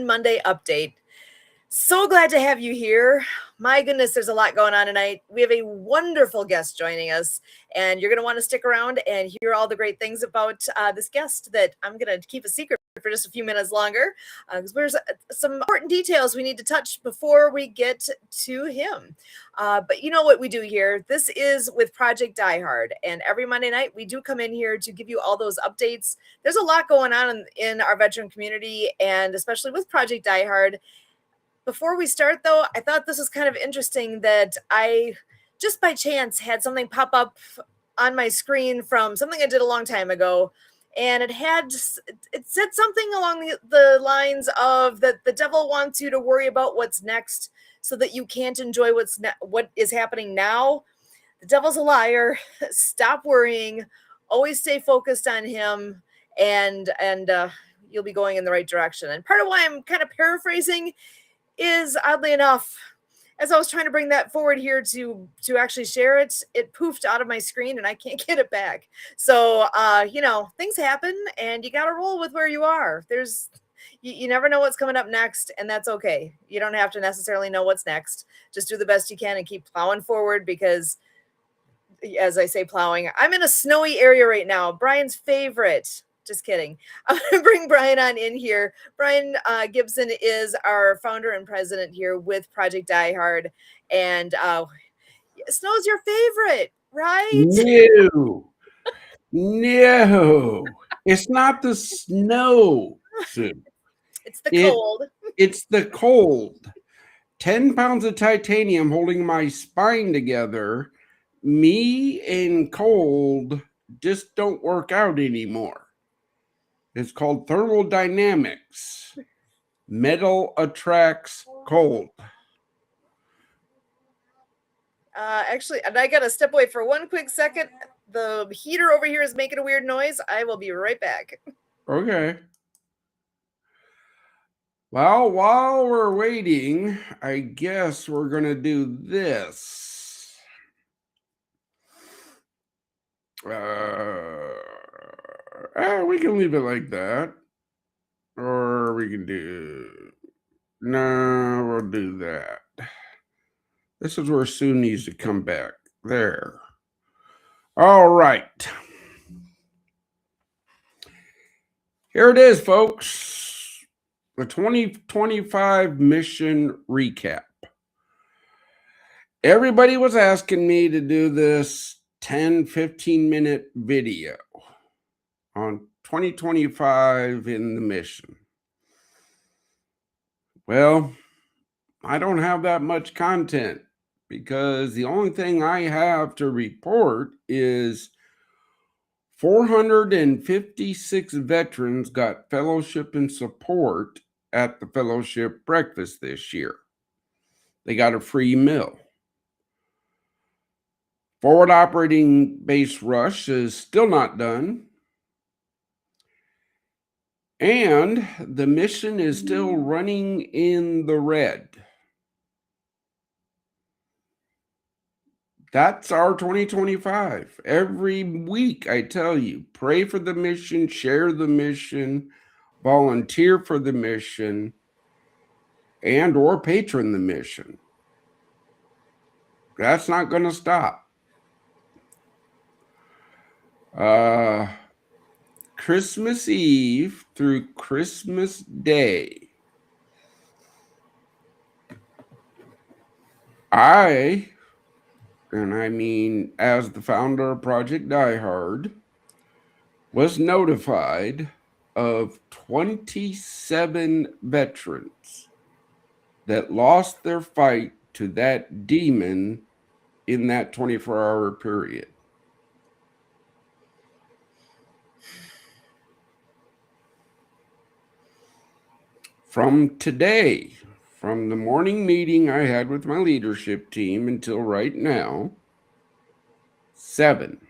Mission Monday update. So glad to have you here. My goodness, there's a lot going on tonight. We have a wonderful guest joining us, and you're going to want to stick around and hear all the great things about this guest that I'm going to keep a secret for just a few minutes longer, because there's some important details we need to touch before we get to him. But you know what we do here? This is with Project Die Hard, and every Monday night we do come in here to give you all those updates. There's a lot going on in our veteran community, and especially with Project Die Hard. Before we start, though, I thought this was kind of interesting that I just by chance had something pop up on my screen from something I did a long time ago. And it said something along the lines of that the devil wants you to worry about what's next so that you can't enjoy what is happening now. The devil's a liar. Stop worrying. Always stay focused on him, and you'll be going in the right direction. And part of why I'm kind of paraphrasing is, oddly enough, as I was trying to bring that forward here to actually share it, it poofed out of my screen and I can't get it back. So, things happen and you got to roll with where you are. You never know what's coming up next, and that's okay. You don't have to necessarily know what's next. Just do the best you can and keep plowing forward, because as I say, plowing, I'm in a snowy area right now. Brian's favorite. Just kidding. I'm going to bring Brian on in here. Brian Gibson is our founder and president here with Project Die Hard. And snow's your favorite, right? No. It's not the snow, Sue. It's the cold. It's the cold. 10 pounds of titanium holding my spine together. Me and cold just don't work out anymore. It's called thermodynamics. Metal attracts cold. Actually, and I got to step away for one quick second. The heater over here is making a weird noise. I will be right back. Okay. Well, while we're waiting, I guess we're going to do this. We can leave it like that. Or we can we'll do that. This is where Sue needs to come back. There. All right. Here it is, folks. The 2025 mission recap. Everybody was asking me to do this 10, 15-minute video on 2025 in the mission. Well, I don't have that much content because the only thing I have to report is 456 veterans got fellowship and support at the fellowship breakfast this year. They got a free meal. Forward operating base rush is still not done. And the mission is still running in the red. That's our 2025. Every week, I tell you, pray for the mission, share the mission, volunteer for the mission, and or patron the mission. That's not going to stop. Christmas Eve through Christmas Day, I mean, as the founder of Project Die Hard, was notified of 27 veterans that lost their fight to that demon in that 24-hour period. From today, from the morning meeting I had with my leadership team until right now, 7.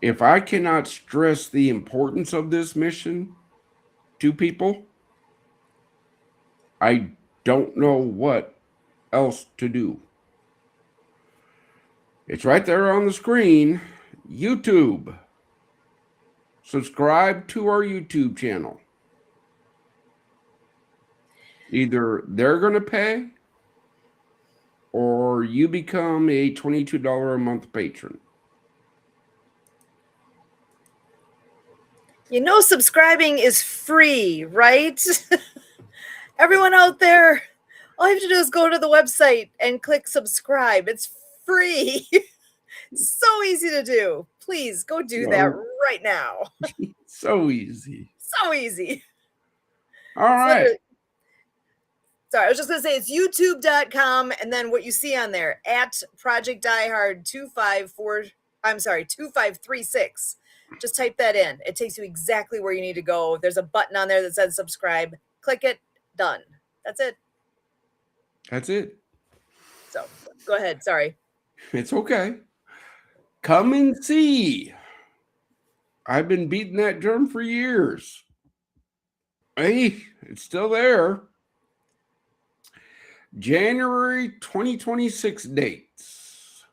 If I cannot stress the importance of this mission to people, I don't know what else to do. It's right there on the screen. YouTube. subscribe to our YouTube channel. Either they're going to pay or you become a $22 a month patron. You know, subscribing is free, right? Everyone out there, all you have to do is go to the website and click subscribe. It's free. So easy to do. Please go do that right now. So easy. So easy. All right. Sorry, I was just going to say it's youtube.com. And then what you see on there at Project Diehard 2536. Just type that in. It takes you exactly where you need to go. There's a button on there that says subscribe. Click it. Done. That's it. That's it. So go ahead. Sorry. It's okay. Come and see. I've been beating that drum for years. Hey, it's still there. January 2026 dates.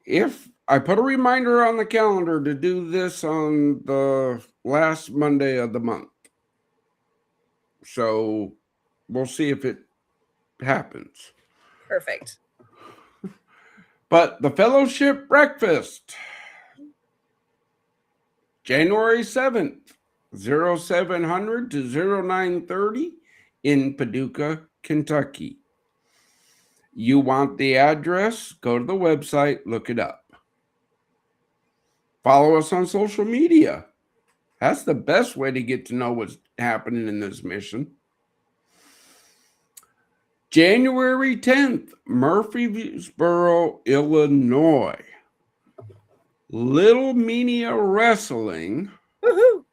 If I put a reminder on the calendar to do this on the last Monday of the month. So we'll see if it happens. Perfect. But the fellowship breakfast, January 7th, 0700 to 0930 in Paducah, Kentucky. You want the address? Go to the website, look it up. Follow us on social media. That's the best way to get to know what's happening in this mission. January 10th, Murfreesboro, Illinois. Little Mania Wrestling, Woohoo!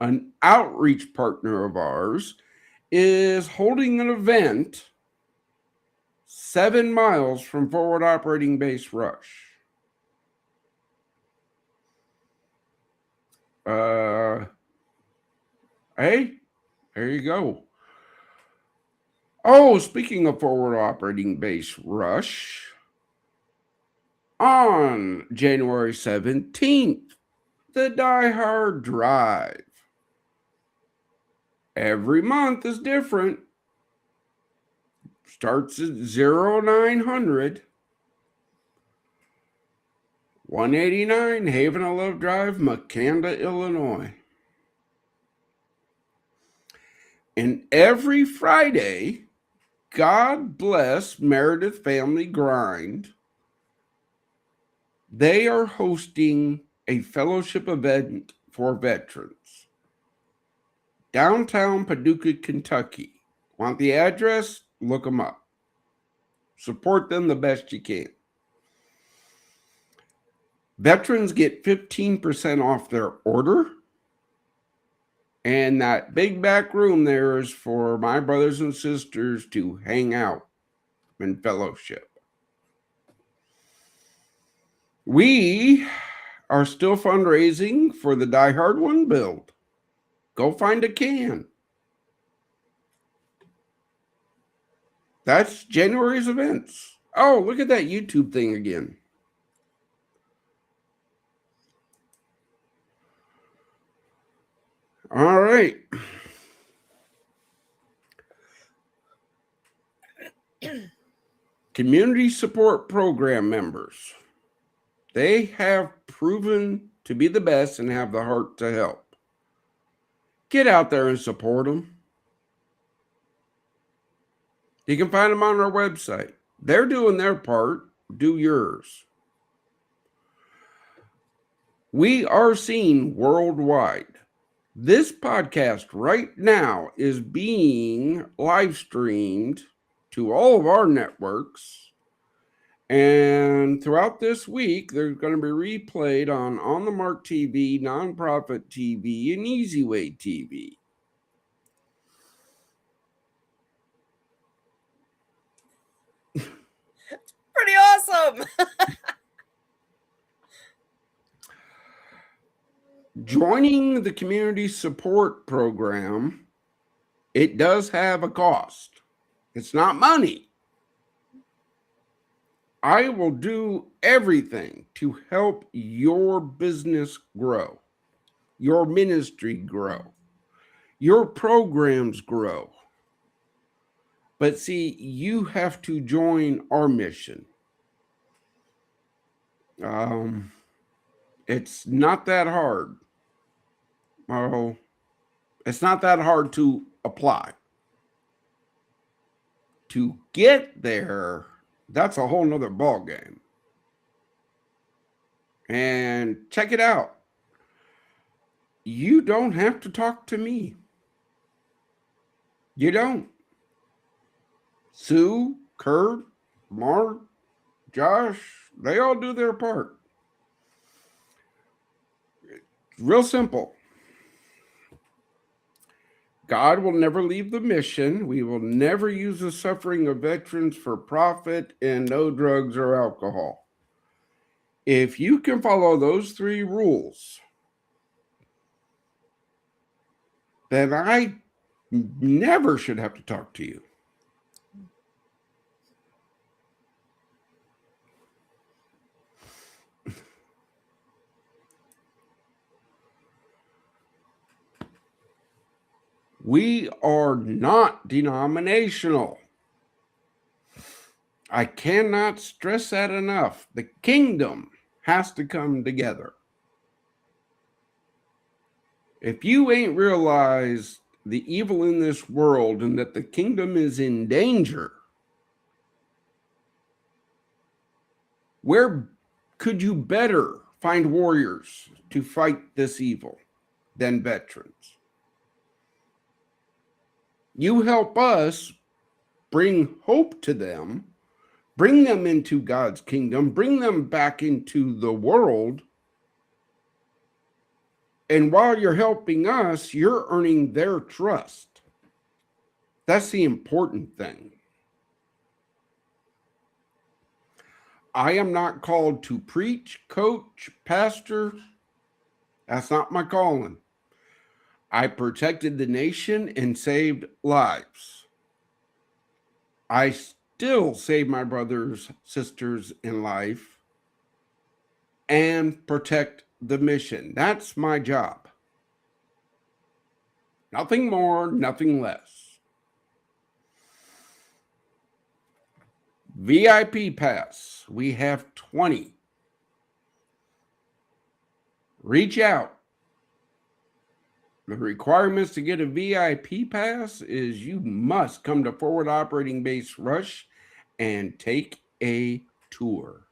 an outreach partner of ours, is holding an event 7 miles from Forward Operating Base Rush. Hey, there you go. Oh, speaking of Forward Operating Base Rush, on January 17th, the Die Hard Drive. Every month is different. Starts at 0900 189 Haven of Love Drive, Makanda, Illinois. And every Friday, God bless Meredith Family Grind, they are hosting a fellowship event for veterans. Downtown Paducah, Kentucky. Want the address? Look them up. Support them the best you can. Veterans get 15% off their order. And that big back room there is for my brothers and sisters to hang out and fellowship. We are still fundraising for the Die Hard 1 build. Go find a can. That's January's events. Oh, look at that YouTube thing again. All right. Community support program members. They have proven to be the best and have the heart to help. Get out there and support them. You can find them on our website. They're doing their part. Do yours. We are seen worldwide. This podcast right now is being live streamed to all of our networks. And throughout this week, they're going to be replayed on the Mark TV, Nonprofit TV, and Easy Way TV. Pretty awesome. Joining the community support program, it does have a cost. It's not money. I will do everything to help your business grow. your ministry grow, your programs grow. But see, you have to join our mission. It's not that hard. Well, it's not that hard to apply. To get there, that's a whole nother ball game. And check it out. You don't have to talk to me. You don't. Sue, Kurt, Mark, Josh, they all do their part. It's real simple. God will never leave the mission. We will never use the suffering of veterans for profit, and no drugs or alcohol. If you can follow those 3 rules, then I never should have to talk to you. We are not denominational. I cannot stress that enough. The kingdom has to come together. If you ain't realized the evil in this world and that the kingdom is in danger, where could you better find warriors to fight this evil than veterans? You help us bring hope to them, bring them into God's kingdom, bring them back into the world. And while you're helping us, you're earning their trust. That's the important thing. I am not called to preach, coach, pastor. That's not my calling. I protected the nation and saved lives. I still save my brothers, sisters in life and protect the mission. That's my job. Nothing more, nothing less. VIP pass. We have 20. Reach out. The requirements to get a VIP pass is you must come to Forward Operating Base Rush and take a tour.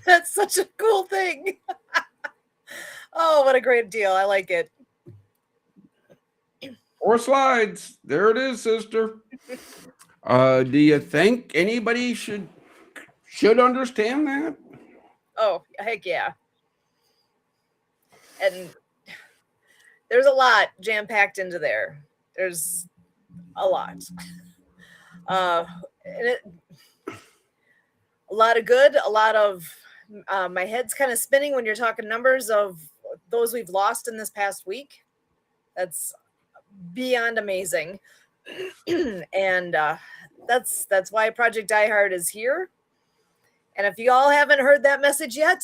That's such a cool thing. Oh, what a great deal. I like it. 4 slides. There it is, sister. Do you think anybody should understand that? Oh, heck yeah. And there's a lot jam-packed into there. There's a lot. A lot of good, a lot of my head's kind of spinning when you're talking numbers of those we've lost in this past week. That's beyond amazing. And that's why Project Die Hard is here. And if you all haven't heard that message yet,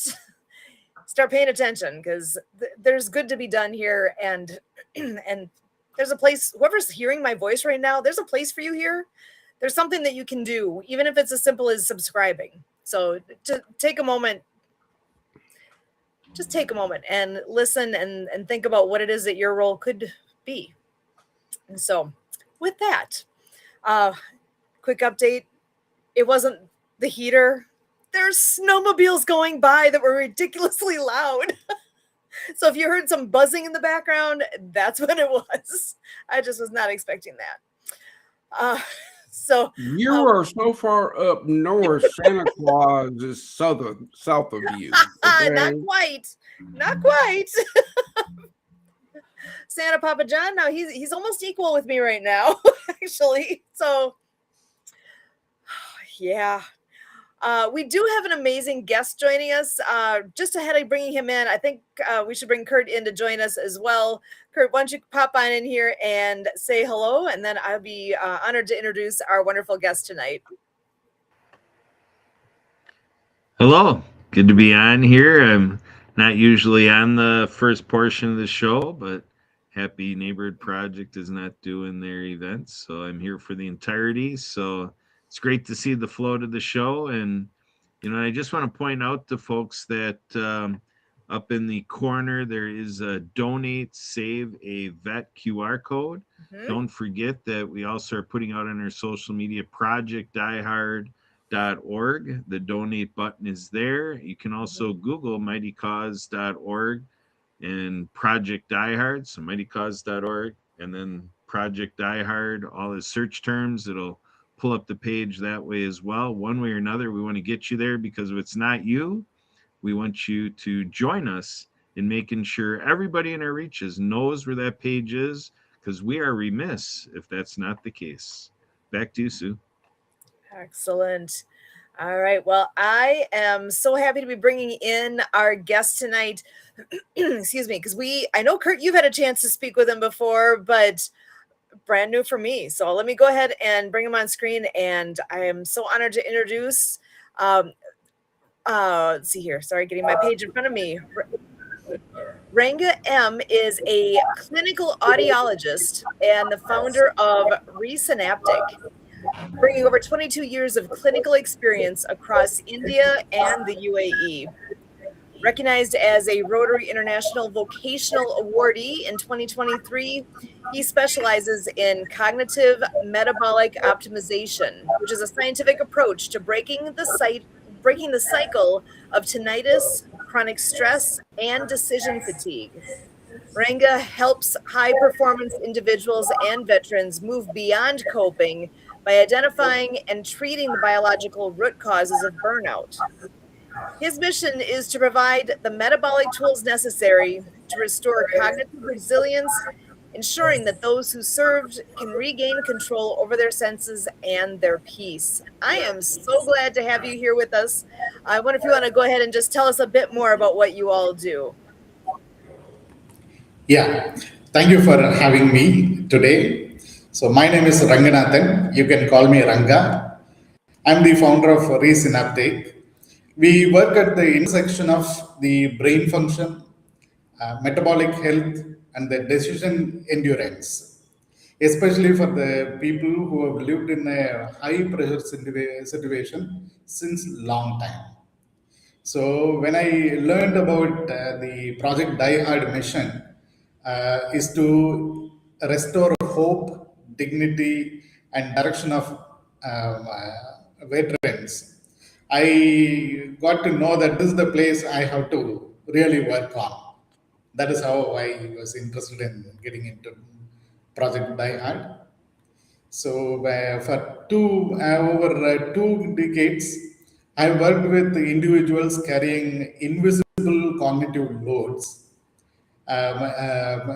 start paying attention, because there's good to be done here. And there's a place, whoever's hearing my voice right now, there's a place for you here. There's something that you can do, even if it's as simple as subscribing. So to take a moment, just take a moment and listen and think about what it is that your role could be. And so with that, quick update. It wasn't the heater. There's snowmobiles going by that were ridiculously loud. So if you heard some buzzing in the background, that's what it was. I just was not expecting that. So you are so far up north, Santa Claus is south of you. Okay? Not quite. Santa Papa John, now he's almost equal with me right now, actually. So yeah. We do have an amazing guest joining us. Just ahead of bringing him in, I think we should bring Kurt in to join us as well. Kurt, why don't you pop on in here and say hello, and then I'll be honored to introduce our wonderful guest tonight. Hello, good to be on here. I'm Not usually on the first portion of the show, but Happy Neighborhood Project is not doing their events, so I'm here for the entirety. So it's great to see the flow to the show, and I just want to point out to folks that up in the corner there is a donate, save a vet QR code. Mhm. Don't forget that we also are putting out on our social media Project org. The donate button is there. You can also Mhm. Google mightycause.org and Project Diehard, so mightycause.org, and then Project Diehard, all the search terms. It'll pull up the page that way as well. One way or another, we want to get you there because if it's not you, we want you to join us in making sure everybody in our reaches knows where that page is because we are remiss if that's not the case. Back to you, Sue. Excellent. All right. Well, I am so happy to be bringing in our guest tonight. Excuse me, because I know, Kurt, you've had a chance to speak with him before, but brand new for me. So let me go ahead and bring him on screen. And I am so honored to introduce, um, let's see here. Sorry, getting my page in front of me. Ranga M is a clinical audiologist and the founder of Resynaptic, bringing over 22 years of clinical experience across India and the UAE. Recognized as a Rotary International Vocational Awardee in 2023, he specializes in cognitive metabolic optimization, which is a scientific approach to breaking the cycle of tinnitus, chronic stress, and decision fatigue. Ranga helps high performance individuals and veterans move beyond coping by identifying and treating the biological root causes of burnout. His mission is to provide the metabolic tools necessary to restore cognitive resilience, ensuring that those who served can regain control over their senses and their peace. I am so glad to have you here with us. I wonder if you want to go ahead and just tell us a bit more about what you all do. Yeah, thank you for having me today. So, my name is Ranganathan. You can call me Ranga. I'm the founder of Resynaptic. We work at the intersection of the brain function, metabolic health, and the decision endurance, especially for the people who have lived in a high pressure situation since long time. So when I learned about the Project Die Hard mission, is to restore hope, dignity, and direction of veterans. I got to know that this is the place I have to really work on. That is how I was interested in getting into Project Die Hard. So for over 2 decades, I worked with individuals carrying invisible cognitive loads,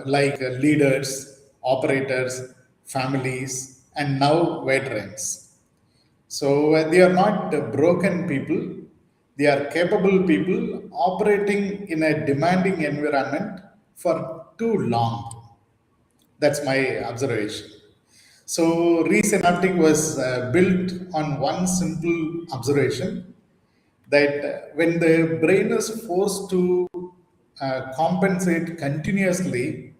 like leaders, operators, families, and now veterans. So they are not broken people; they are capable people operating in a demanding environment for too long. That's my observation. So, resynaptic was built on one simple observation that when the brain is forced to compensate continuously,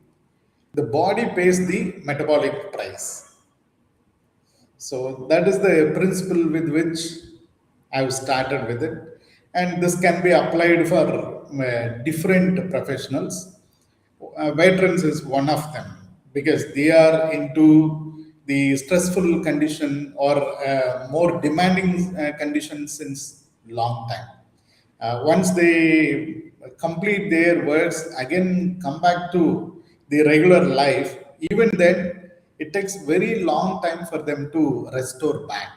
the body pays the metabolic price. So that is the principle with which I've started with it, and this can be applied for different professionals. Veterans is one of them because they are into the stressful condition or more demanding condition since long time. Once they complete their works, again come back to the regular life. Even then, it takes very long time for them to restore back.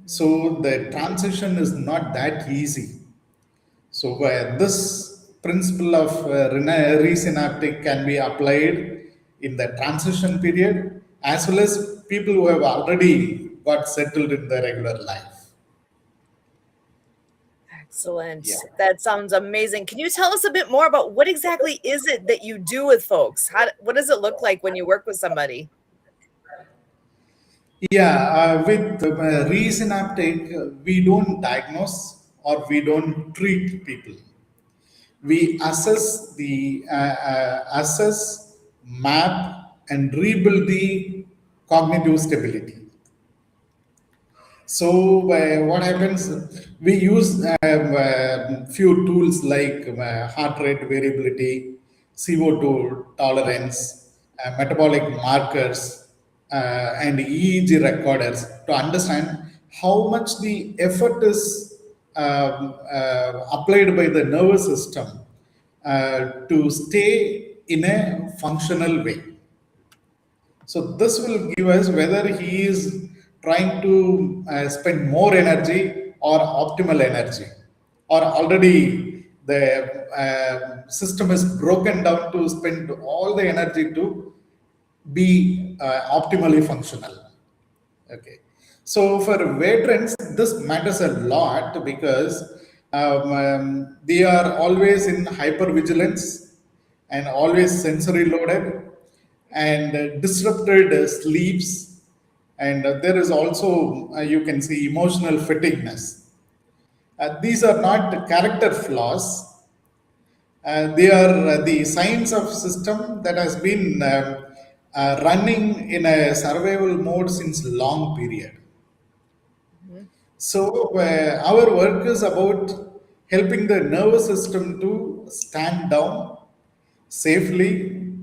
So the transition is not that easy. So this principle of resynaptic can be applied in the transition period as well as people who have already got settled in their regular life. Excellent. Yeah. That sounds amazing. Can you tell us a bit more about what exactly is it that you do with folks? What does it look like when you work with somebody? Yeah, with resynaptic, we don't diagnose or we don't treat people. we assess, map, and rebuild the cognitive stability. So what happens? We use few tools like heart rate variability, CO2 tolerance, metabolic markers, and EEG recorders to understand how much the effort is applied by the nervous system to stay in a functional way. So this will give us whether he is trying to spend more energy or optimal energy, or already the system is broken down to spend all the energy to be optimally functional. Okay. So for veterans, this matters a lot because they are always in hypervigilance and always sensory loaded and disrupted sleeps. And there is also, you can see, emotional fatigueness. These are not character flaws, they are the signs of system that has been running in a survival mode since long period. Mhm. So our work is about helping the nervous system to stand down safely,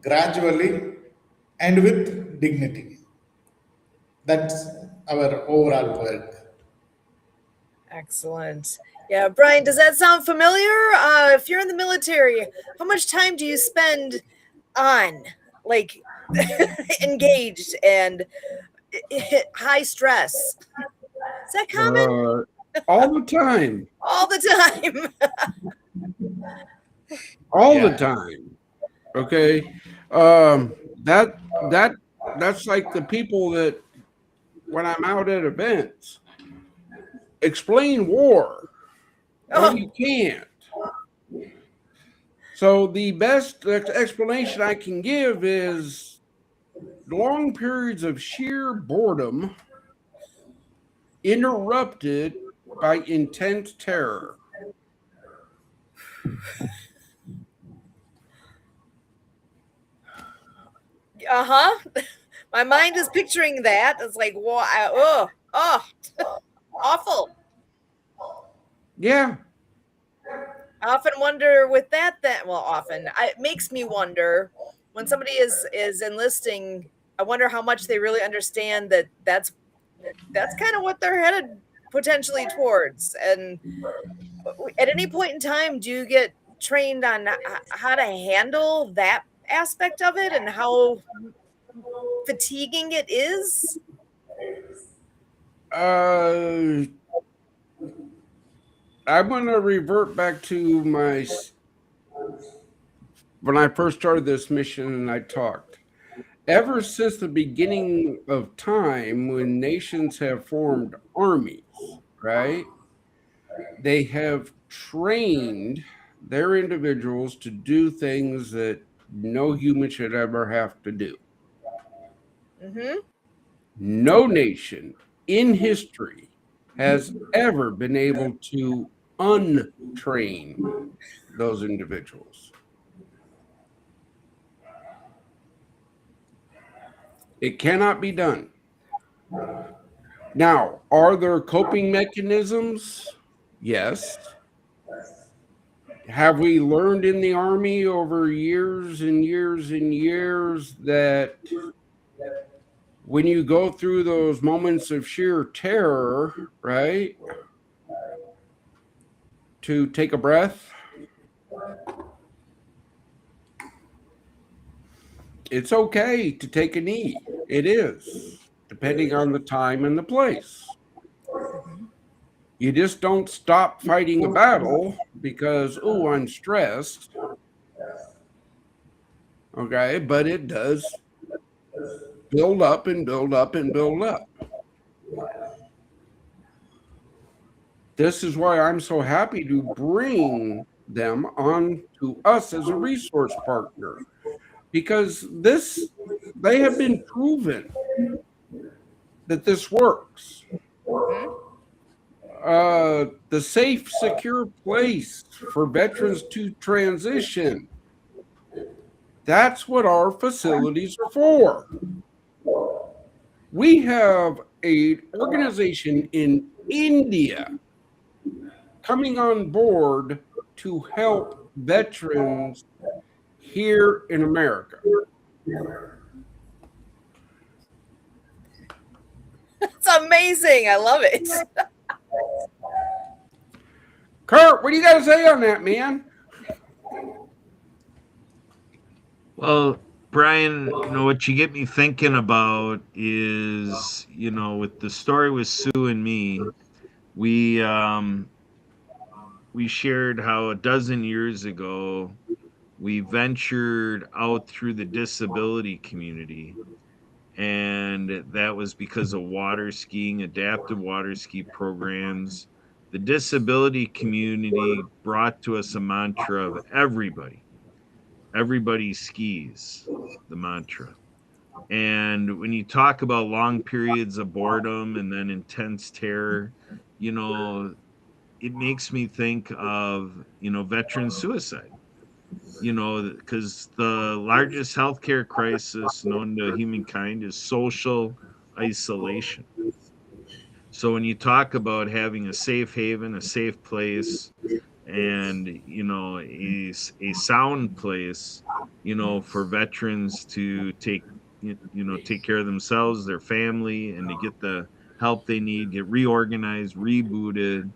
gradually, and with dignity. That's our overall work. Excellent. Yeah, Brian, does that sound familiar? If you're in the military, how much time do you spend on, like, engaged and high stress? Is that common? All the time. All the time. All the Yeah. time. Okay. Um, that that that's like the people that when I'm out at events explain war. Well, Oh, you can't. So the best explanation I can give is long periods of sheer boredom interrupted by intense terror. uh-huh. My mind is picturing that. It's like, awful. Yeah. I often wonder with that well, it makes me wonder when somebody is enlisting. I wonder how much they really understand that that's kind of what they're headed potentially towards. And at any point in time, do you get trained on how to handle that aspect of it and how fatiguing it is? I'm going to revert back to when I first started this mission and I talked. Ever since the beginning of time, when nations have formed armies, right, they have trained their individuals to do things that no human should ever have to do. Mm-hmm. No nation in history has ever been able to untrain those individuals. It cannot be done. Now, are there coping mechanisms? Yes. Have we learned in the Army over years and years and years that when you go through those moments of sheer terror, right, to take a breath? It's okay to take a knee. It is, depending on the time and the place. You just don't stop fighting a battle because, oh, I'm stressed. Okay, but it does build up and build up and build up. This is why I'm so happy to bring them on to us as a resource partner, because they have been proven that this works. Mm-hmm. the safe, secure place for veterans to transition. That's what our facilities are for. We have an organization in India coming on board to help veterans here in America. It's amazing. I love it. Kurt, what do you got to say on that, man? Well, Brian, what you get me thinking about is, with the story with Sue and me, we we shared how a dozen years ago we ventured out through the disability community, and that was because of water skiing, adaptive water ski programs. The disability community brought to us a mantra of everybody skis, the mantra. And when you talk about long periods of boredom and then intense terror, you know, it makes me think of, veteran suicide, because the largest healthcare crisis known to humankind is social isolation. So when you talk about having a safe haven, a safe place, and a sound place, for veterans to take care of themselves, their family, and to get the help they need, get reorganized, rebooted,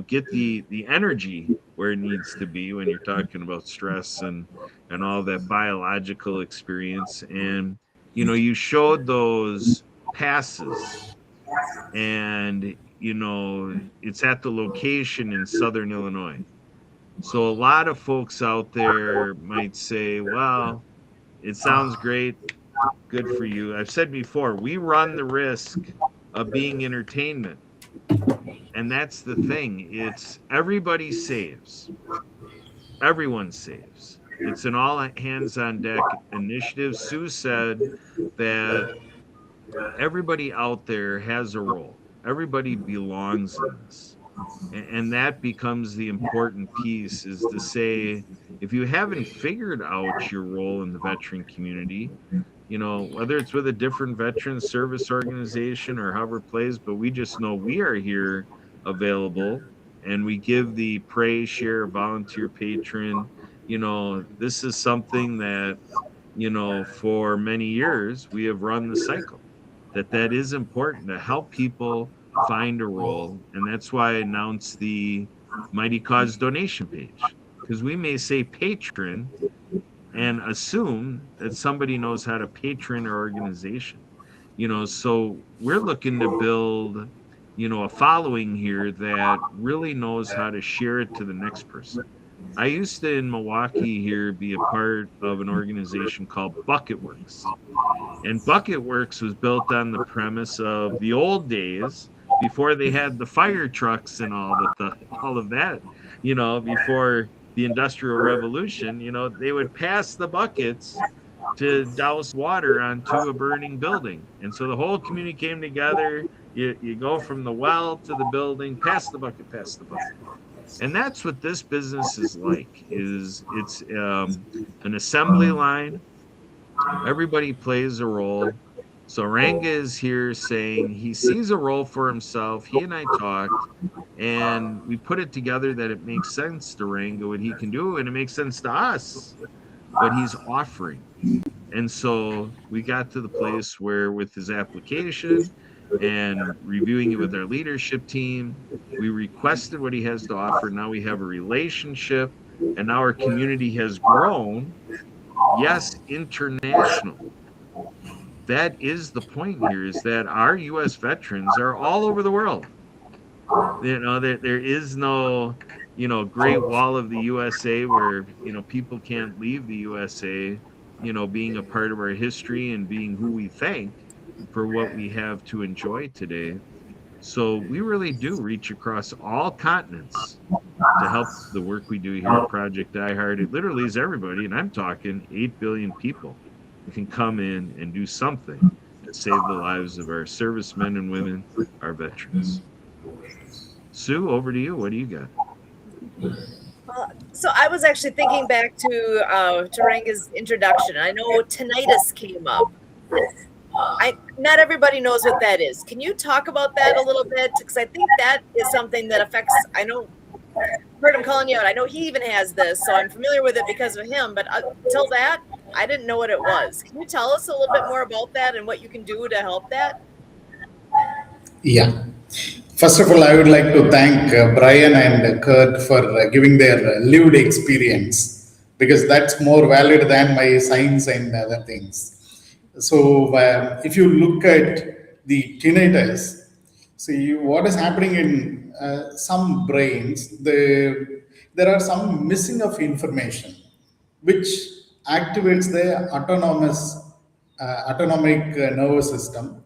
get the energy where it needs to be when you're talking about stress and all that biological experience. And you showed those passes, and it's at the location in Southern Illinois. So a lot of folks out there might say, well, it sounds great, good for you. I've said before, we run the risk of being entertainment, and that's the thing. It's everybody saves, everyone saves. It's an all hands on deck initiative. Sue said that everybody out there has a role, everybody belongs in this. And that becomes the important piece, is to say, if you haven't figured out your role in the veteran community, whether it's with a different veteran service organization or however it plays, but we just know we are here available, and we give the pray, share, volunteer, patron. This is something that, for many years we have run the cycle, that is important to help people find a role. And that's why I announced the Mighty Cause donation page, because we may say patron and assume that somebody knows how to patron our organization. So we're looking to build, a following here that really knows how to share it to the next person. I used to, in Milwaukee here, be a part of an organization called Bucket Works. And Bucket Works was built on the premise of the old days, before they had the fire trucks and all of that, before the Industrial Revolution. They would pass the buckets to douse water onto a burning building. And so the whole community came together. You go from the well to the building, pass the bucket, pass the bucket. And that's what this business is like. It's an assembly line. Everybody plays a role. So Ranga is here saying he sees a role for himself. He and I talked, and we put it together that it makes sense to Ranga what he can do, and it makes sense to us what he's offering. And so we got to the place where, with his application and reviewing it with our leadership team, we requested what he has to offer. Now we have a relationship, and now our community has grown. Yes, international. That is the point here, is that our U.S. veterans are all over the world. There is no, Great Wall of the USA where, people can't leave the USA, being a part of our history and being who we thank for what we have to enjoy today. So we really do reach across all continents to help the work we do here at Project Die Hard. It literally is everybody, and I'm talking 8 billion people who can come in and do something to save the lives of our servicemen and women, our veterans. Sue, over to you. What do you got? So I was actually thinking back to Ranga's introduction. I know tinnitus came up. Not everybody knows what that is. Can you talk about that a little bit? Because I think that is something that affects. I know, heard him calling you out. I know he even has this, so I'm familiar with it because of him. But until that, I didn't know what it was. Can you tell us a little bit more about that and what you can do to help that? Yeah. First of all, I would like to thank Brian and Kurt for giving their lived experience, because that's more valid than my science and other things. So, if you look at the tinnitus, see what is happening in some brains, there are some missing of information which activates the autonomic nervous system,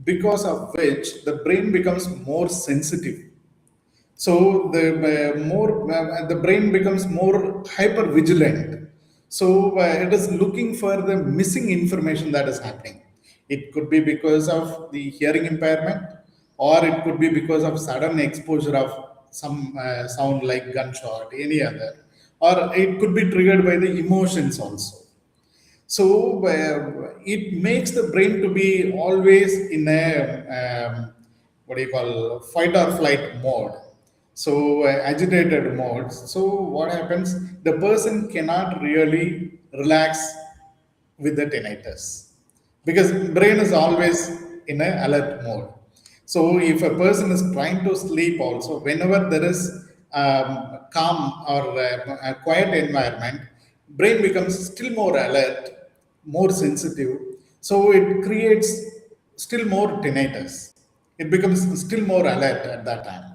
because of which the brain becomes more sensitive. So the brain becomes more hyper vigilant. So it is looking for the missing information that is happening. It could be because of the hearing impairment, or it could be because of sudden exposure of some sound like gunshot, any other, or it could be triggered by the emotions also. So it makes the brain to be always in a what do you call, fight or flight mode. So agitated mode. So what happens? The person cannot really relax with the tinnitus, because brain is always in a alert mode. So if a person is trying to sleep also, whenever there is calm or a quiet environment, brain becomes still more alert, more sensitive. So it creates still more tinnitus. It becomes still more alert at that time.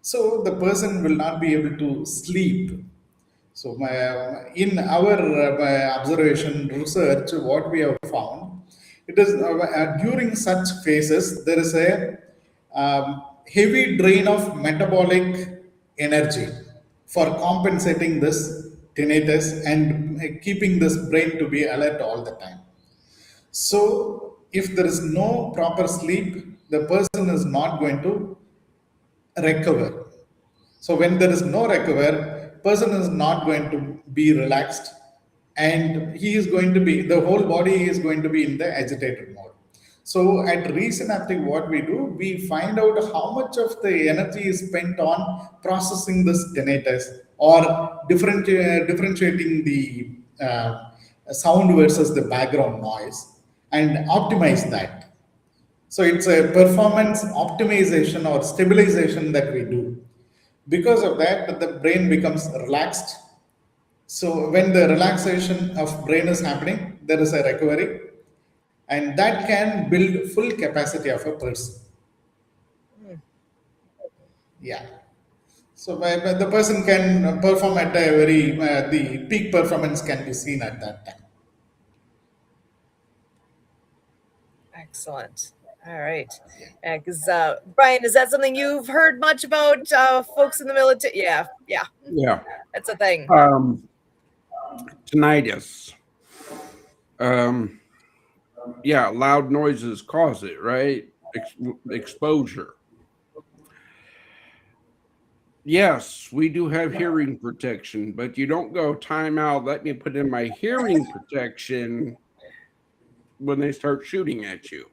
So the person will not be able to sleep. So, in our observation research, what we have found, it is during such phases there is a heavy drain of metabolic energy for compensating this tinnitus and keeping this brain to be alert all the time. So, if there is no proper sleep, the person is not going to recover. So when there is no recover, person is not going to be relaxed, and he is going to be, the whole body is going to be in the agitated mode. So at resynaptic, what we do, we find out how much of the energy is spent on processing this tinnitus, or differentiating the sound versus the background noise, and optimize that. So it's a performance optimization or stabilization that we do. Because of that, the brain becomes relaxed. So when the relaxation of brain is happening, there is a recovery, and that can build full capacity of a person. Yeah. So the person can perform at a very the peak performance can be seen at that time. Excellent. All right. Because Brian, is that something you've heard much about folks in the military? Yeah. Yeah. That's a thing. Tinnitus. Yeah, loud noises cause it, right? Exposure. Yes, we do have hearing protection, but you don't go time out. Let me put in my hearing protection when they start shooting at you.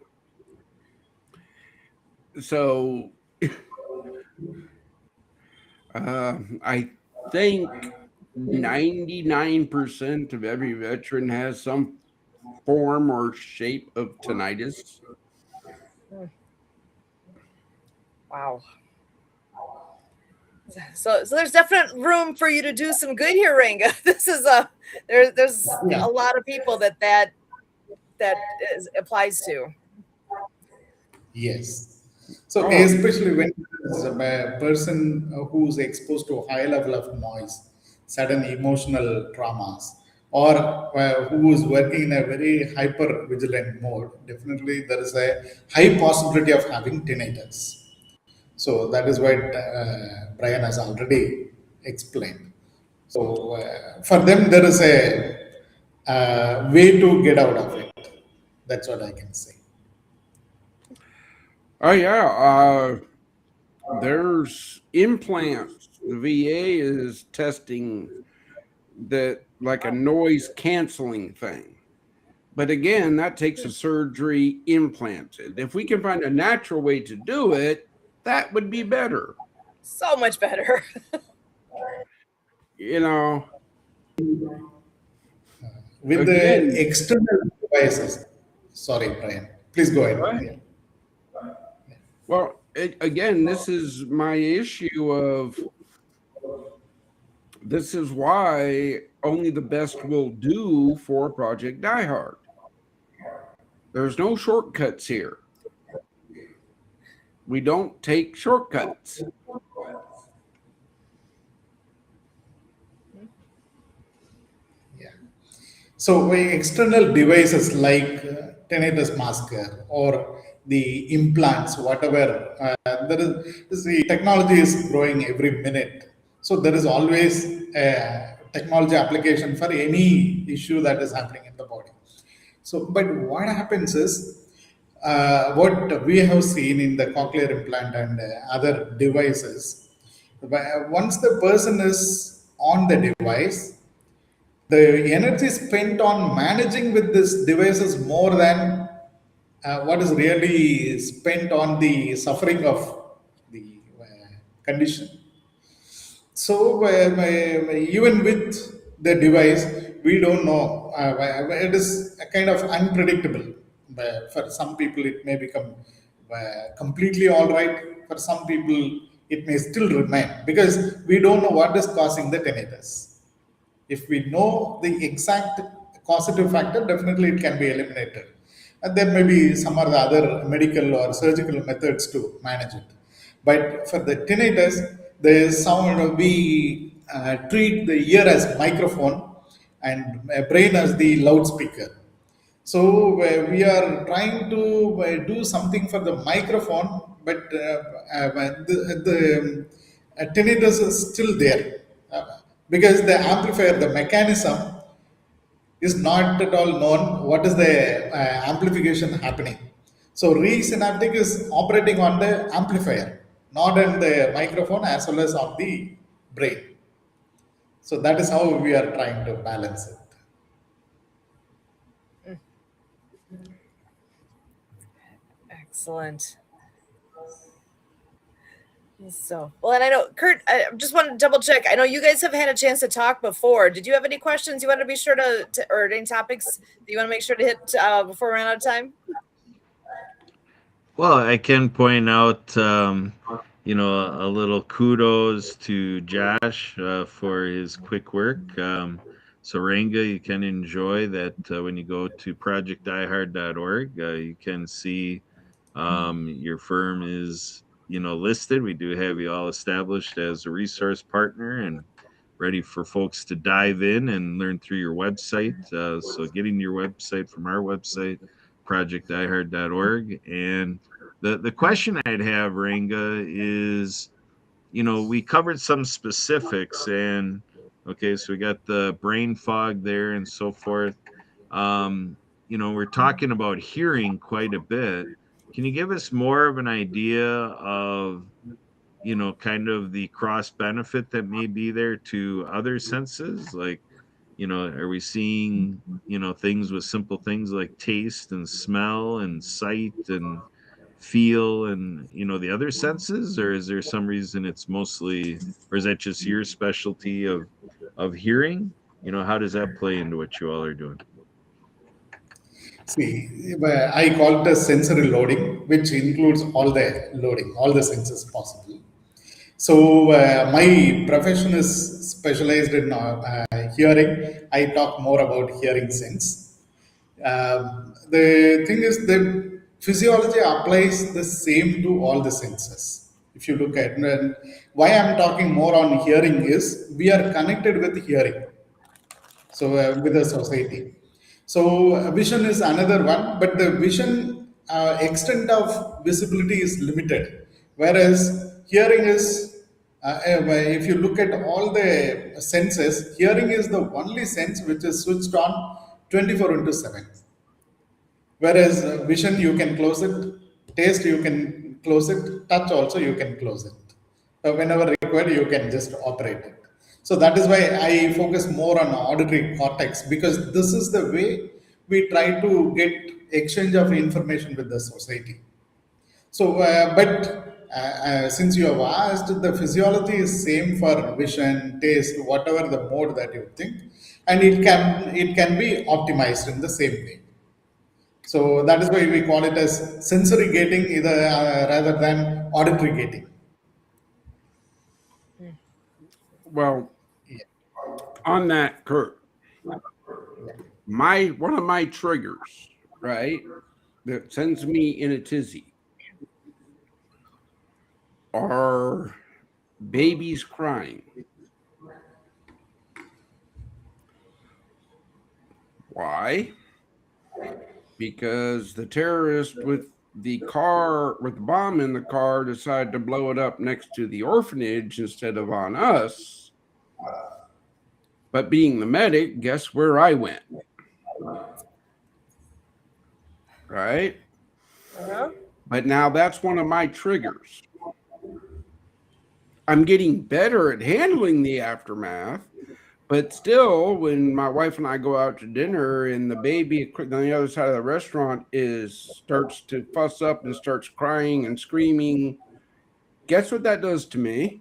So I think 99% of every veteran has some form or shape of tinnitus. Wow. So there's definite room for you to do some good here, Ranga. This is there's a lot of people that applies to. Yes. So especially when there's a person who's exposed to a high level of noise, sudden emotional traumas, or who is working in a very hyper vigilant mode, definitely there is a high possibility of having tinnitus. So that is what Brian has already explained. So for them, there is a way to get out of it. That's what I can say. Oh yeah. There's implants. The VA is testing that like a noise canceling thing. But again, that takes a surgery implanted. If we can find a natural way to do it, that would be better. So much better. You know, With again, the external devices. Sorry, Brian. Please go ahead. Yeah. well, again, this is my issue of this is why only the best will do for Project Die Hard. There's no shortcuts here. We don't take shortcuts. So external devices like tinnitus masker or the implants, whatever, the technology is growing every minute. So there is always a technology application for any issue that is happening in the body. So, but what happens is, what we have seen in the cochlear implant and other devices, once the person is on the device, the energy spent on managing with this device is more than what is really spent on the suffering of the condition. So even with the device, we don't know. It is a kind of unpredictable. For some people, it may become completely all right. For some people, it may still remain because we don't know what is causing the tinnitus. If we know the exact causative factor, definitely it can be eliminated. And there may be some of the other medical or surgical methods to manage it. But for the tinnitus, there is sound we treat the ear as microphone and brain as the loudspeaker. So we are trying to do something for the microphone, but the tinnitus is still there because the amplifier, the mechanism is not at all known. What is the amplification happening? So resynaptic is operating on the amplifier, not on the microphone as well as on the brain. So that is how we are trying to balance it. Excellent. So, well, and I know, Kurt, I just want to double check. I know you guys have had a chance to talk before. Did you have any questions you want to be sure to or any topics that you want to make sure to hit before we run out of time? Well, I can point out, a little kudos to Josh for his quick work. So, Ranga, you can enjoy that when you go to projectdiehard.org. You can see your firm is, listed. We do have you all established as a resource partner and ready for folks to dive in and learn through your website. So, getting your website from our website, projectdiehard.org. And the question I'd have, Ranga, is, we covered some specifics, and okay, so we got the brain fog there and so forth. We're talking about hearing quite a bit. Can you give us more of an idea of, kind of the cross benefit that may be there to other senses? Like, are we seeing, things with simple things like taste and smell and sight and feel and, the other senses? Or is there some reason it's mostly, or is that just your specialty of hearing? How does that play into what you all are doing? See, I call it a sensory loading, which includes all the loading, all the senses possible. So my profession is specialized in hearing. I talk more about hearing sense. The thing is, the physiology applies the same to all the senses. If you look at why I'm talking more on hearing is we are connected with hearing. So with the society. So vision is another one, but the vision extent of visibility is limited, whereas hearing is if you look at all the senses, hearing is the only sense which is switched on 24 into 7. Whereas vision, you can close it, taste, you can close it. Touch also, you can close it. Whenever required, you can just operate it. So that is why I focus more on auditory cortex, because this is the way we try to get exchange of information with the society. So, since you have asked, the physiology is same for vision, taste, whatever the mode that you think, and it can be optimized in the same way. So that is why we call it as sensory gating, either rather than auditory gating. Well, Yeah. on that, Kurt, one of my triggers, right, that sends me in a tizzy are babies crying. Why? Because the terrorist with the bomb in the car decided to blow it up next to the orphanage instead of on us. But being the medic, guess where I went? Right? Uh-huh. But now that's one of my triggers. I'm getting better at handling the aftermath, but still, when my wife and I go out to dinner and the baby on the other side of the restaurant starts to fuss up and starts crying and screaming, guess what that does to me?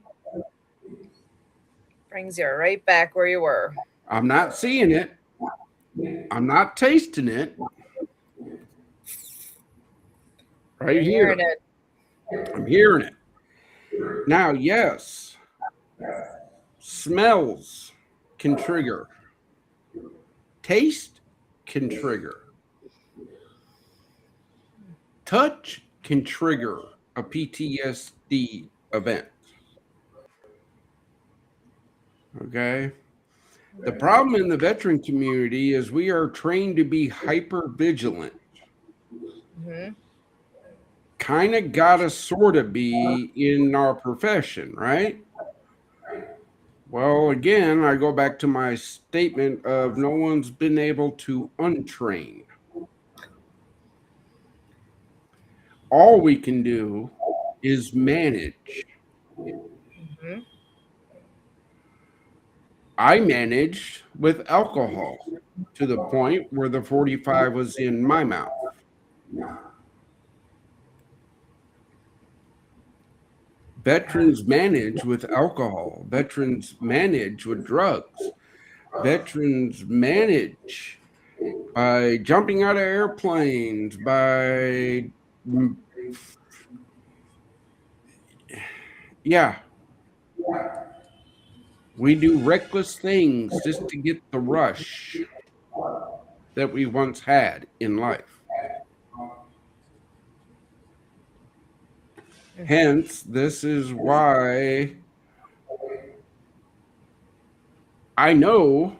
Brings you right back where you were. I'm not seeing it. I'm not tasting it. Right here. Hearing it. I'm hearing it. Now, yes, smells can trigger. Taste can trigger. Touch can trigger a PTSD event. Okay. The problem in the veteran community is we are trained to be hyper vigilant. Mm-hmm. Kind of gotta sort of be in our profession, right? Well, again, I go back to my statement of no one's been able to untrain. All we can do is manage. Mm-hmm. I managed with alcohol to the point where the 45 was in my mouth. Veterans manage with alcohol. Veterans manage with drugs. Veterans manage by jumping out of airplanes, we do reckless things just to get the rush that we once had in life. Hence, this is why I know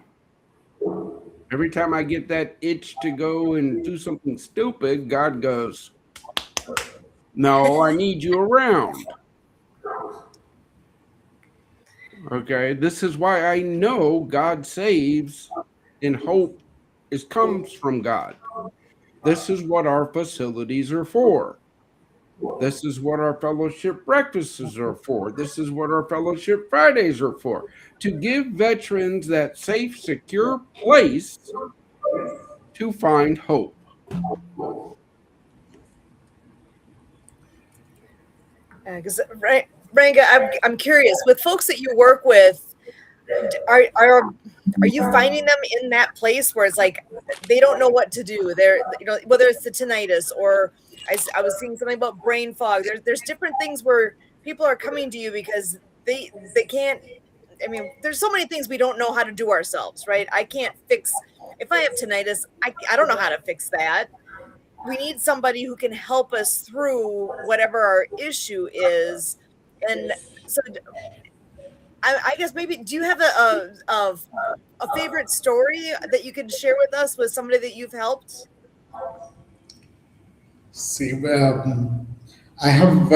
every time I get that itch to go and do something stupid, God goes, no, I need you around. Okay, this is why I know God saves and hope comes from God. This is what our facilities are for. This is what our fellowship breakfasts are for. This is what our fellowship Fridays are for. To give veterans that safe, secure place to find hope. Because Ranga, I'm curious, with folks that you work with, are you finding them in that place where it's like they don't know what to do? They're, whether it's the tinnitus or I was seeing something about brain fog. There's different things where people are coming to you because they can't. I mean, there's so many things we don't know how to do ourselves, right? I can't fix if I have tinnitus. I don't know how to fix that. We need somebody who can help us through whatever our issue is. And so I guess maybe, do you have a favorite story that you can share with us with somebody that you've helped? See, I have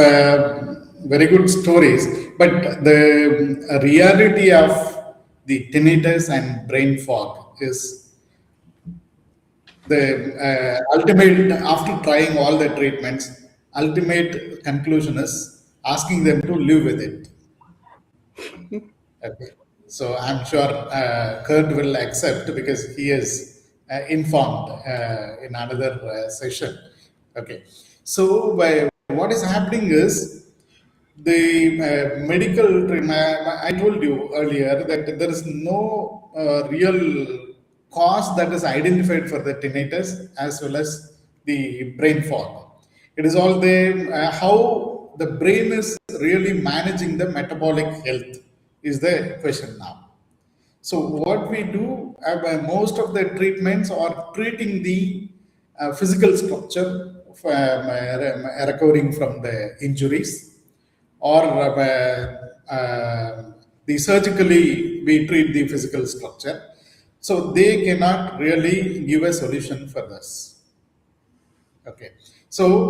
very good stories, but the reality of the tinnitus and brain fog is the ultimate. After trying all the treatments, ultimate conclusion is asking them to live with it. Okay. So I'm sure Kurt will accept because he is informed in another session. Okay. So what is happening is the medical treatment. I told you earlier that there is no real cause that is identified for the tinnitus as well as the brain fog. It is all the how the brain is really managing the metabolic health is the question now. So what we do, most of the treatments are treating the physical structure of, recovering from the injuries, or the surgically we treat the physical structure. So they cannot really give a solution for this. Okay. So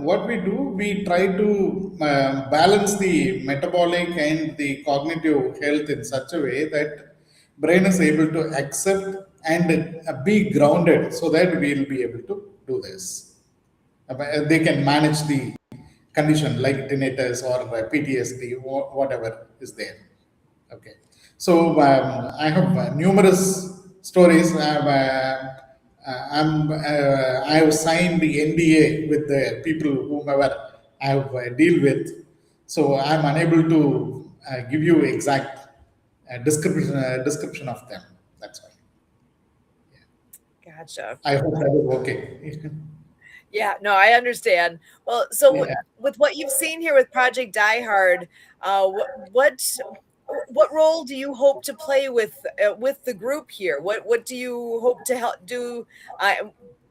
what we do, we try to balance the metabolic and the cognitive health in such a way that brain is able to accept and be grounded, so that we will be able to do this. They can manage the condition like tinnitus or PTSD, whatever is there. Okay. So I have numerous stories. I have signed the NDA with the people whomever I have deal with. So I'm unable to give you exact description of them. That's why. Gotcha. I hope that is okay. Yeah, no, I understand. Well, so Yeah. with what you've seen here with Project Die Hard, what role do you hope to play with the group here? What do you hope to help do?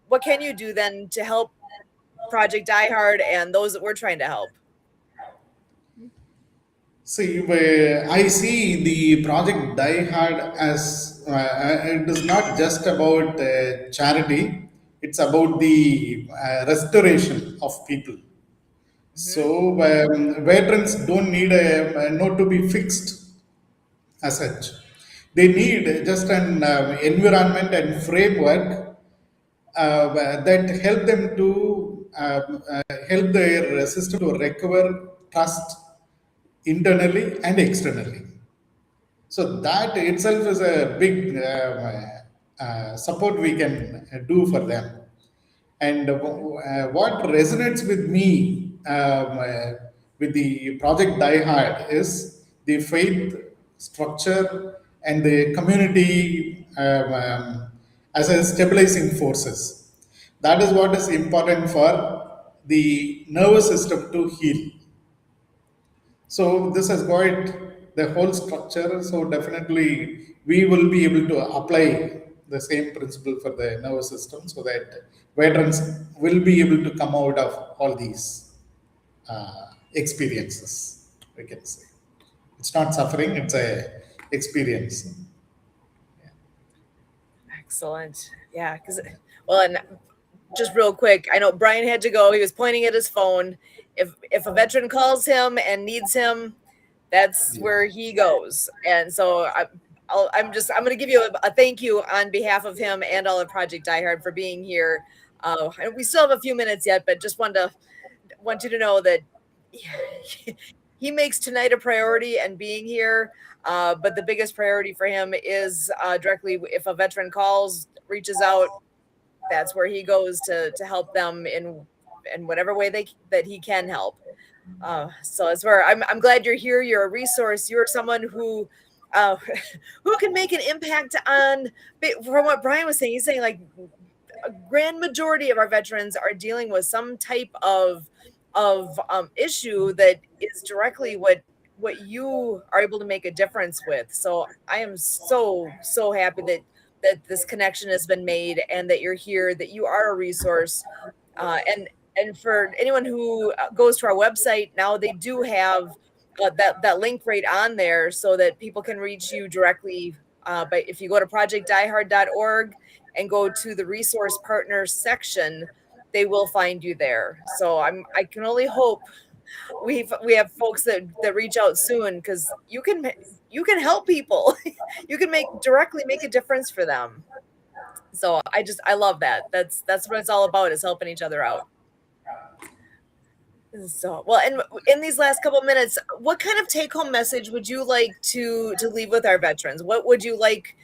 What can you do then to help Project Die Hard and those that we're trying to help? See, I see the project Die Hard as it is not just about charity, it's about the restoration of people. Mhm. So, veterans don't need a note to be fixed as such. They need just an environment and framework that help them to help their system to recover trust internally and externally. So that itself is a big support we can do for them. And what resonates with me with the project Die Hard is the faith structure and the community as a stabilizing forces. That is what is important for the nervous system to heal. So this has got the whole structure. So definitely we will be able to apply the same principle for the nervous system, so that veterans will be able to come out of all these experiences. We can say it's not suffering; it's a experience. Excellent. Yeah, because well, and just real quick, I know Brian had to go. He was pointing at his phone. If a veteran calls him and needs him, that's Yeah. where he goes. And so I'm going to give you a thank you on behalf of him and all of Project Die Hard for being here. And we still have a few minutes yet, but just want you to know that he makes tonight a priority and being here. But the biggest priority for him is directly if a veteran calls, reaches out, that's where he goes to help them in whatever way that he can help. So that's where I'm glad you're here. You're a resource. You're someone who who can make an impact on. From what Brian was saying, he's saying like a grand majority of our veterans are dealing with some type of issue that is directly what you are able to make a difference with. So I am so happy that this connection has been made and that you're here, that you are a resource. And for anyone who goes to our website now, they do have that link right on there so that people can reach you directly. But if you go to projectdiehard.org and go to the resource partners section, they will find you there. So I can only hope we have folks that reach out soon, because you can help people. You can directly make a difference for them. So I love that. That's what it's all about, is helping each other out. So, well, and in these last couple minutes, what kind of take-home message would you like to leave with our veterans? What would you like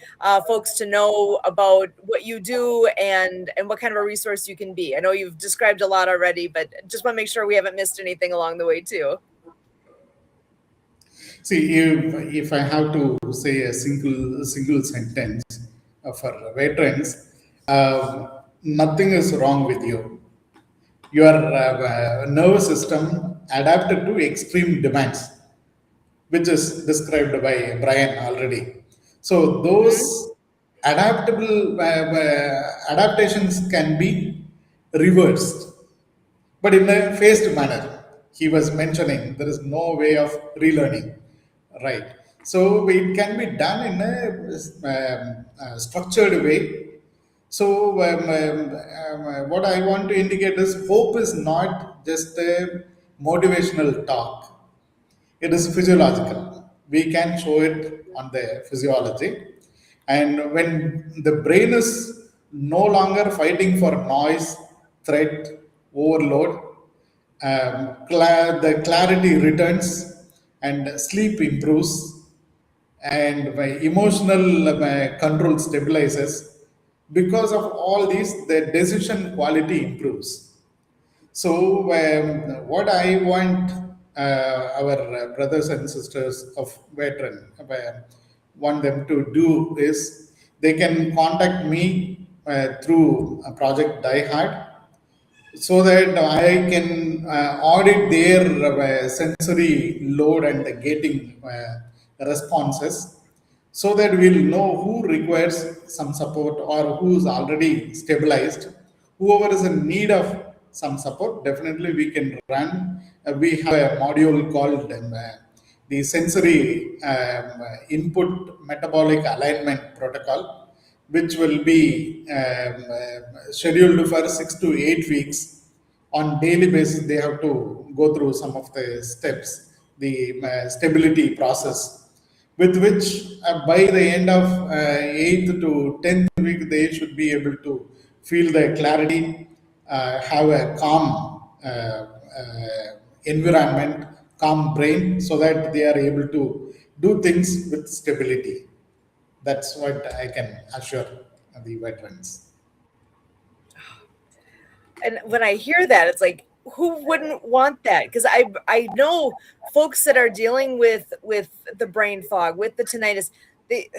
folks to know about what you do and what kind of a resource you can be? I know you've described a lot already, but just want to make sure we haven't missed anything along the way too. See, if I have to say a single sentence for veterans, nothing is wrong with you. Your nervous system adapted to extreme demands, which is described by Brian already. So Mm-hmm. those adaptations can be reversed, but in a phased manner. He was mentioning there is no way of relearning, right? So it can be done in a structured way. So what I want to indicate is hope is not just a motivational talk. It is physiological. We can show it on the physiology. And when the brain is no longer fighting for noise, threat, overload, the clarity returns and sleep improves and my emotional control stabilizes. Because of all these, the decision quality improves. So, what I want our brothers and sisters of veteran want them to do is they can contact me through Project Die Hard, so that I can audit their sensory load and the gating responses, so that we'll know who requires some support or who's already stabilized. Whoever is in need of some support, definitely we can run. We have a module called the sensory input metabolic alignment protocol, which will be scheduled for 6 to 8 weeks. On daily basis, they have to go through some of the steps, the stability process, with which by the end of 8th to 10th week, they should be able to feel the clarity, have a calm environment, calm brain, so that they are able to do things with stability. That's what I can assure the veterans. And when I hear that, it's like, who wouldn't want that? Because I know folks that are dealing with the brain fog, with the tinnitus, they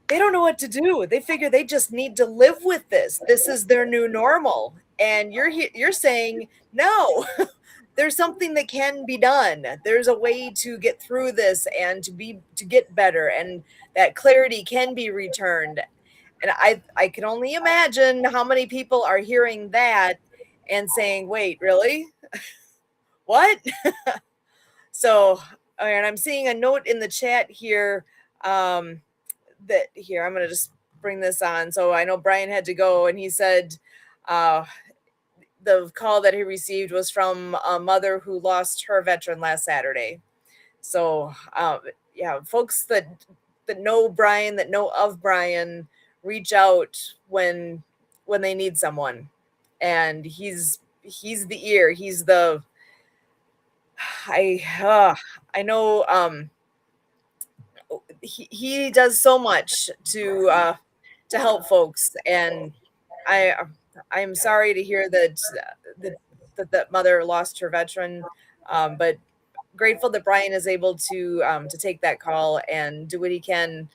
they don't know what to do. They figure they just need to live with this. This is their new normal. And you're saying, no, there's something that can be done. There's a way to get through this and to get better, and that clarity can be returned. And I can only imagine how many people are hearing that and saying, "Wait, really? What?" So, and I'm seeing a note in the chat here, that here, I'm going to just bring this on. So I know Brian had to go, and he said uh, the call that he received was from a mother who lost her veteran last Saturday. So yeah, folks that know Brian, that know of Brian, reach out when they need someone, and he's the ear. He's the I know he does so much to help folks, and I I'm sorry to hear that mother lost her veteran, but grateful that Brian is able to take that call and do what he can.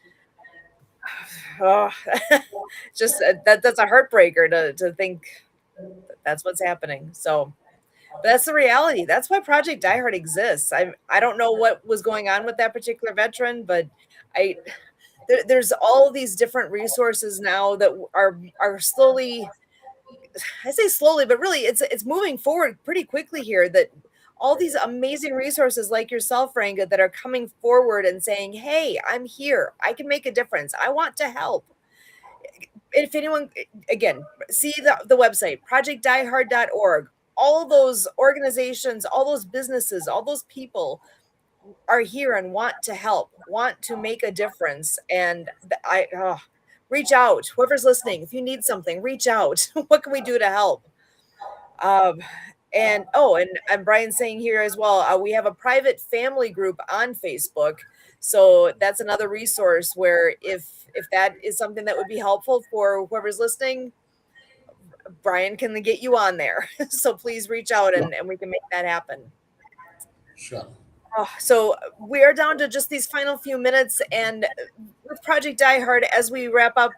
Oh, just that's a heartbreaker to think that that's what's happening. So but that's the reality. That's why Project Die Hard exists. I don't know what was going on with that particular veteran, but I there's all these different resources now that are slowly, I say slowly, but really it's moving forward pretty quickly here, that all these amazing resources like yourself, Ranga, that are coming forward and saying, "Hey, I'm here. I can make a difference. I want to help." If anyone, again, see the website, projectdiehard.org. All those organizations, all those businesses, all those people are here and want to help, want to make a difference. And reach out. Whoever's listening, if you need something, reach out. What can we do to help? Um, And and Brian's saying here as well, we have a private family group on Facebook. So that's another resource where if that is something that would be helpful for whoever's listening, Brian can get you on there. So please reach out Sure. and we can make that happen. Sure. Oh, so we are down to just these final few minutes, and with Project Die Hard, as we wrap up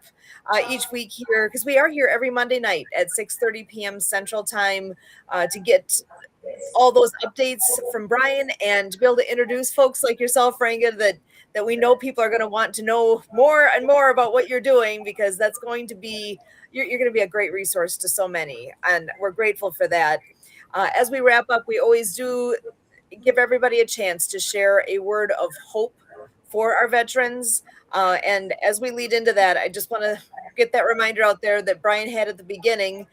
each week here, because we are here every Monday night at 6:30 p.m. Central Time to get all those updates from Brian and to be able to introduce folks like yourself, Ranga, that we know people are going to want to know more and more about what you're doing, because that's going to be you're going to be a great resource to so many, and we're grateful for that. As we wrap up, we always do give everybody a chance to share a word of hope for our veterans. And as we lead into that, I just want to get that reminder out there that Brian had at the beginning.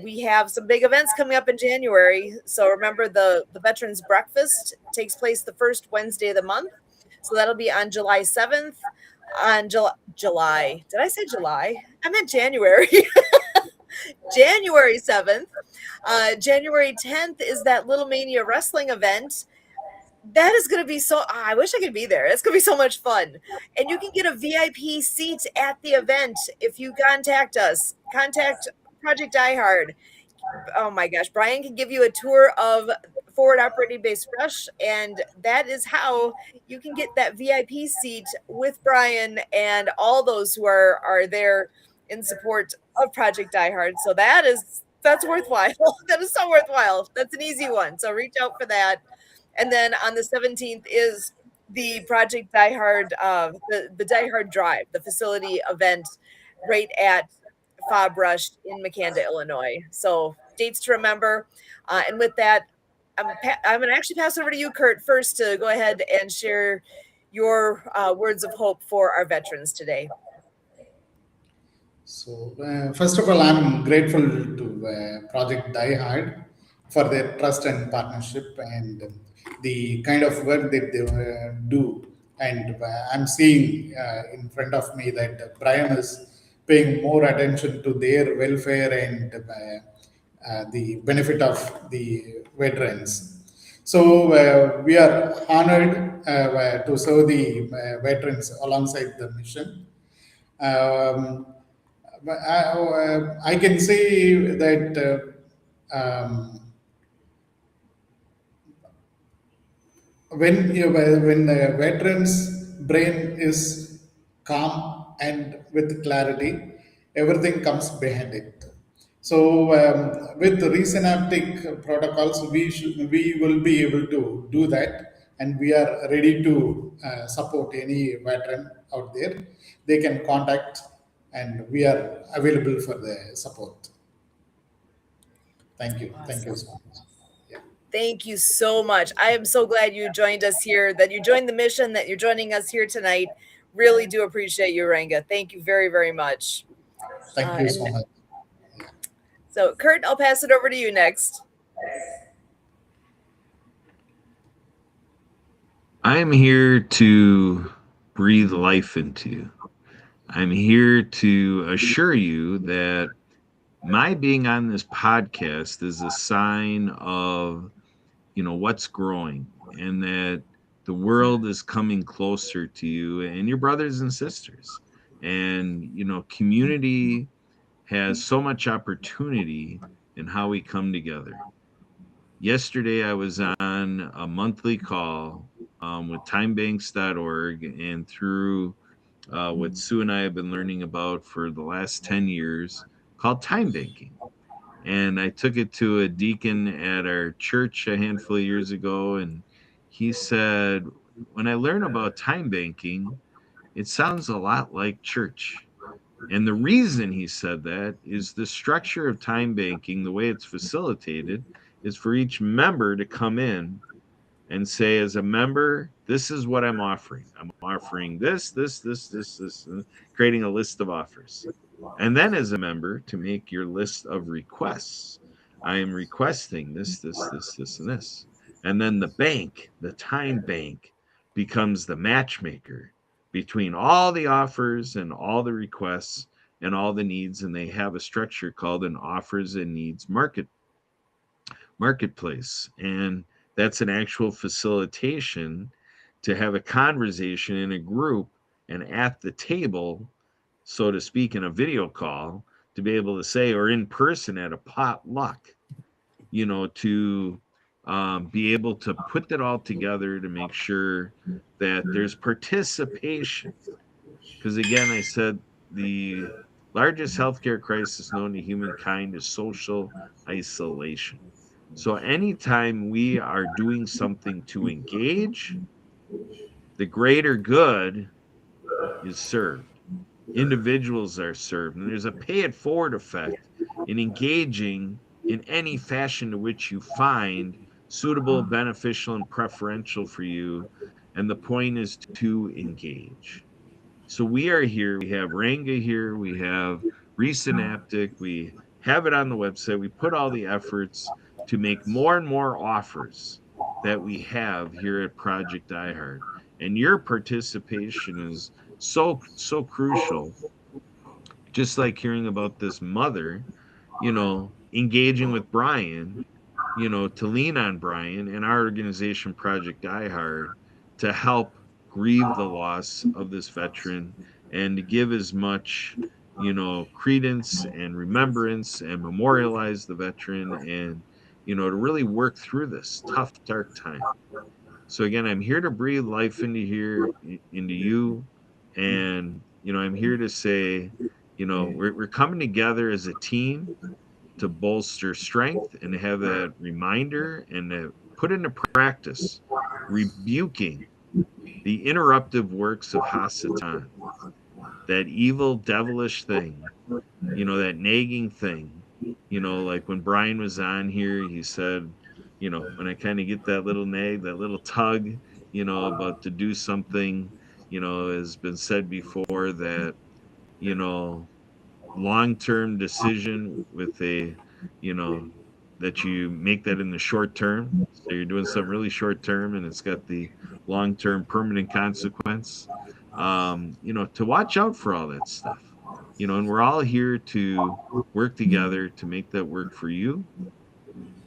We have some big events coming up in January. So remember, the Veterans Breakfast takes place the first Wednesday of the month. So that'll be on July 7th. On July, did I say July? I meant January. January 7th. January 10th is that Little Mania wrestling event. That is going to be I wish I could be there. It's going to be so much fun. And you can get a VIP seat at the event if you contact us. Contact Project Die Hard. Oh my gosh, Brian can give you a tour of Forward Operating Base Rush, and that is how you can get that VIP seat with Brian and all those who are there in support of Project Die Hard. So that's worthwhile. That is so worthwhile. That's an easy one. So reach out for that. And then on the 17th is the Project Die Hard, the Die Hard Drive, the facility event right at Fob Rush in Makanda, Illinois. So dates to remember. And with that, I'm going to actually pass over to you, Kurt, first to go ahead and share your words of hope for our veterans today. So, first of all, I'm grateful to Project Die Hard for their trust and partnership and the kind of work that they do. And I'm seeing in front of me that Brian is paying more attention to their welfare and the benefit of the veterans. So we are honored to serve the veterans alongside the mission. Um, I can say that when the veteran's brain is calm and with clarity, everything comes behind it. So with the resynaptic protocols, we will be able to do that, and we are ready to support any veteran out there. They can contact, and we are available for the support. Thank you. Thank you Awesome. so much. Yeah. Thank you so much. I am so glad you joined us here, that you joined the mission, that you're joining us here tonight. Really do appreciate you, Ranga. Thank you very, very much. Thank you And so much. so, Kurt, I'll pass it over to you next. I am here to breathe life into you. I'm here to assure you that my being on this podcast is a sign of, what's growing, and that the world is coming closer to you and your brothers and sisters. And, community has so much opportunity in how we come together. Yesterday, I was on a monthly call with timebanks.org, and through what Sue and I have been learning about for the last 10 years, called time banking. And I took it to a deacon at our church a handful of years ago, and he said, when I learn about time banking, it sounds a lot like church. And the reason he said that is the structure of time banking, the way it's facilitated, is for each member to come in and say, as a member, this is what I'm offering. I'm offering this, creating a list of offers. And then as a member, to make your list of requests. I am requesting this, and this. And then the time bank, becomes the matchmaker between all the offers and all the requests and all the needs. And they have a structure called an offers and needs market. marketplace. And that's an actual facilitation to have a conversation in a group and at the table, so to speak, in a video call, to be able to say, or in person at a potluck, to be able to put that all together to make sure that there's participation. Because again, I said the largest healthcare crisis known to humankind is social isolation. So anytime we are doing something to engage, the greater good is served. Individuals are served, and there's a pay it forward effect in engaging in any fashion to which you find suitable, beneficial, and preferential for you. And the point is to engage. So we are here. We have Ranga here. We have Resynaptic. We have it on the website. We put all the efforts to make more and more offers that we have here at Project iHeart. And your participation is so crucial. Just like hearing about this mother, engaging with Brian, to lean on Brian and our organization, Project iHeart, to help grieve the loss of this veteran and to give as much, credence and remembrance and memorialize the veteran and, to really work through this tough, dark time. So again, I'm here to breathe life into you. And, I'm here to say, we're coming together as a team to bolster strength and to have that reminder and to put into practice rebuking the interruptive works of Hasatan, that evil, devilish thing, that nagging thing. Like when Brian was on here, he said, when I kind of get that little nag, that little tug, about to do something, has been said before that, you know, long-term decision with a, you know, that you make that in the short term. So you're doing something really short term and it's got the long-term permanent consequence. To watch out for all that stuff. And we're all here to work together to make that work for you.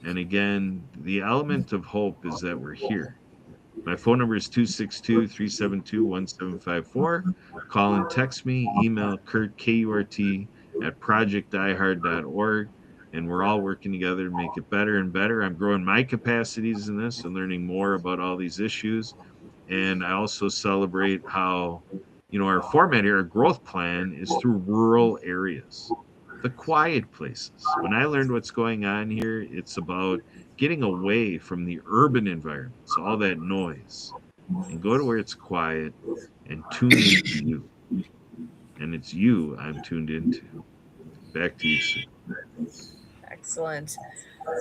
And again, the element of hope is that we're here. My phone number is 262-372-1754. Call and text me, email Kurt, K-U-R-T, at projectdiehard.org. And we're all working together to make it better and better. I'm growing my capacities in this and learning more about all these issues. And I also celebrate how, our format here, our growth plan is through rural areas, the quiet places. When I learned what's going on here, it's about getting away from the urban environments, all that noise, and go to where it's quiet and tune into you. And it's you I'm tuned into. Back to you, Sue. Excellent.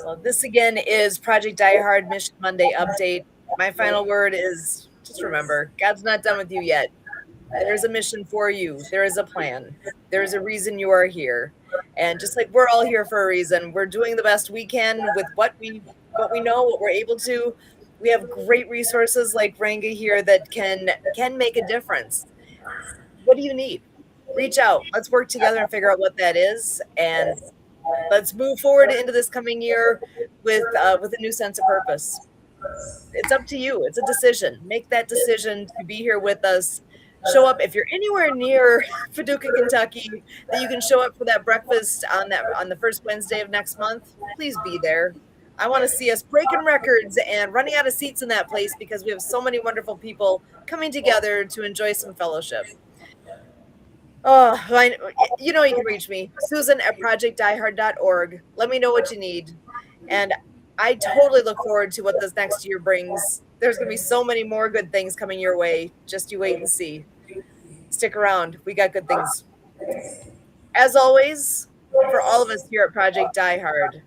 Well, this again is Project Die Hard Mission Monday update. My final word is just remember, God's not done with you yet. There's a mission for you. There is a plan. There is a reason you are here. And just like we're all here for a reason, we're doing the best we can with what we know, what we're able to. We have great resources like Ranga here that can make a difference. What do you need? Reach out. Let's work together and figure out what that is, and let's move forward into this coming year with a new sense of purpose. It's up to you. It's a decision. Make that decision to be here with us. Show up if you're anywhere near Paducah, Kentucky, that you can show up for that breakfast on the first Wednesday of next month. Please be there. I want to see us breaking records and running out of seats in that place because we have so many wonderful people coming together to enjoy some fellowship. Oh, you can reach me, Susan at projectdiehard.org. Let me know what you need. And I totally look forward to what this next year brings. There's going to be so many more good things coming your way. Just you wait and see. Stick around. We got good things. As always, for all of us here at Project Die Hard,